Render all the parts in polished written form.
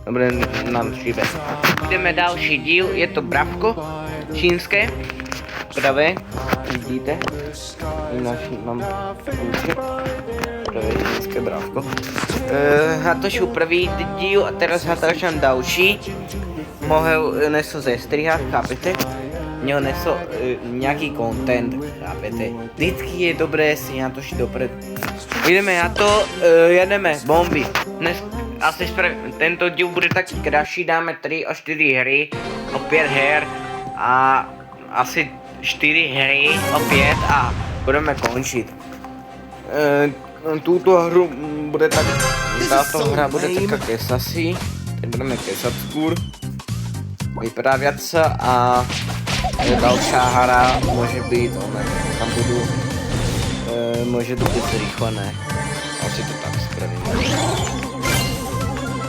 Dobre, nám šíbe. Jdeme další díl, je to bravko čínské. Pravé, vidíte? Mám účet. Pravé čínské bravko. Natočil prvý díl a teraz natočím další. Mohel neso zestrihať, chápete? Měl neso nějaký content, chápete? Vždycky je dobré si natočit dopredu. Jdeme na to, jedeme, bomby. Dnes asi tento díl bude taky kratší, dáme 3 a 4 hry, o 5 her a asi 4 hry, o 5 a budeme končit. Tuto hru bude tak, táto hra bude taká kesasí, teď budeme kesat skôr, vyprávět se a další hra může být, tam budu, může to být zrychlené, asi to tak spravím.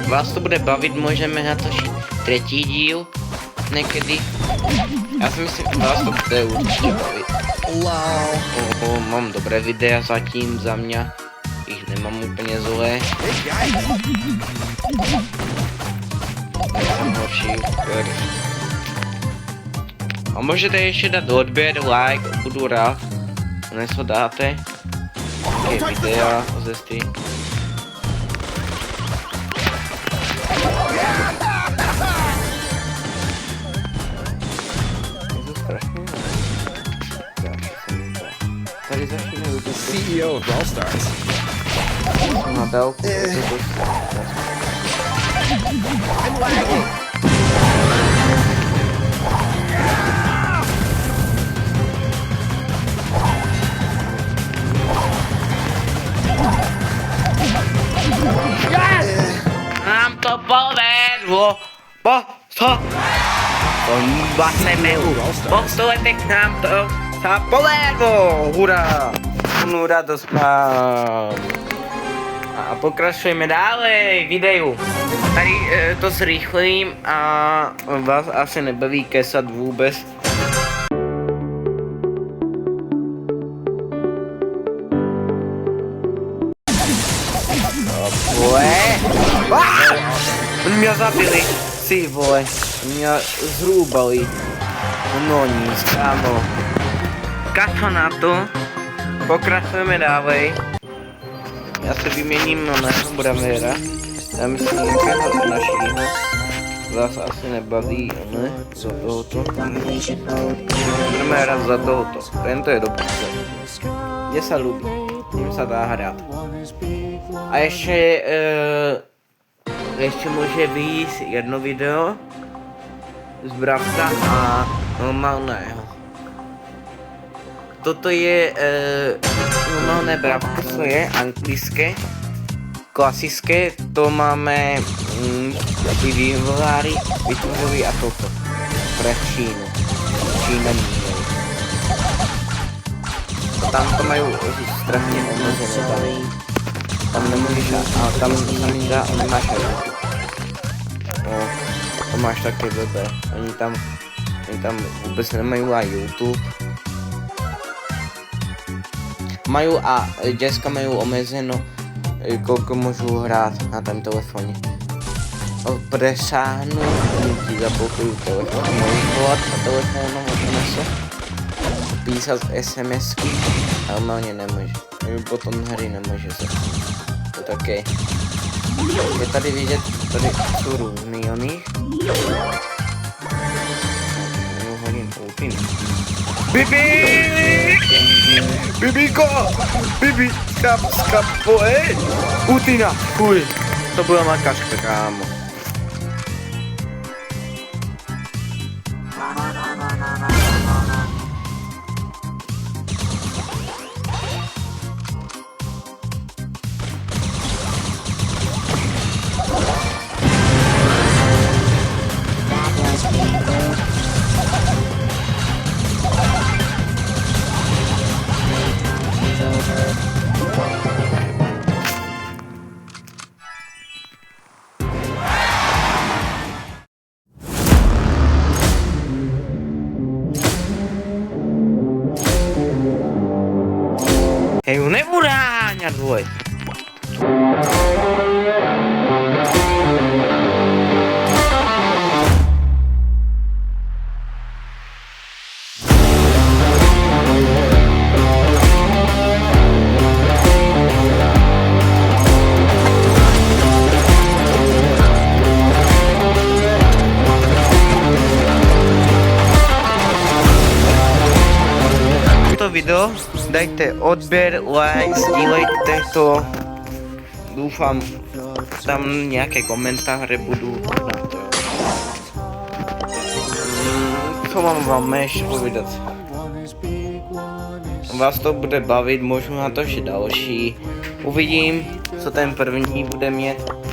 Vás to bude bavit, můžeme natočit třetí díl někdy. Já si myslím, že vás to bude určitě bavit. Wow. Mám dobré videa zatím za mě, jich nemám úplně zlé. Jsem horší, a můžete ještě dát odběr, like, budu rád. Dnes ho dáte. Také videa ze stream. Tady začíná CEO of Brawl Stars. na dálku. I'm lagging. Nám to povedlo. Po 100 letech nám to povedlo. Hurá. Plnou radost mám. A pokračujeme dále videu. Tady to zrychlím a vás asi nebaví kesat vůbec. Vole. Oni mě zabili. Si vole. Oni mě zhrubali. No nic, kámo. Kačo na to. Pokračujeme dálej. Já se vyměním na našeho Bramera. Já myslím, nějakého našího. Vás asi nebaví, ne? Za tohoto. Budeme hrát za tohoto. Tento je dobrý. Mně se líbí. Mně se dá hrát. A ještě může vyjít jedno video z Bravka a normálného. Toto je normálné Bravko, co je anglické, klasické, to máme ty vývojáři vytvořili a toto pre Čínu. Čína měli. Tam to mají strašně omezené. Tam nemůžeš, ale tam dá, nemáš YouTube. No, to máš taky blbé. Oni tam vůbec nemají YouTube. Mají a děcka mají omezeno, kolik můžu hrát na tom telefoně. Presáhnu, ti zablokuju telefon, můžu volat na telefonu, můžeme se písat SMSky, ale normálně nemůže. Potom hry nemůže se. To také. Je tady vidět, tady jsou různý oni. Hodím Putin. Bibi! Bibiko! Bibi! Skap, Putina! Kuj! To byla makačka, kámo. Hej, neburáňat, voj. video, dajte odběr, like, sdílejte to. Doufám, tam nějaké komentáře budu na to. Co mám vám ještě povídat? Vás to bude bavit, možná to ještě další. Uvidím, co ten první bude mít.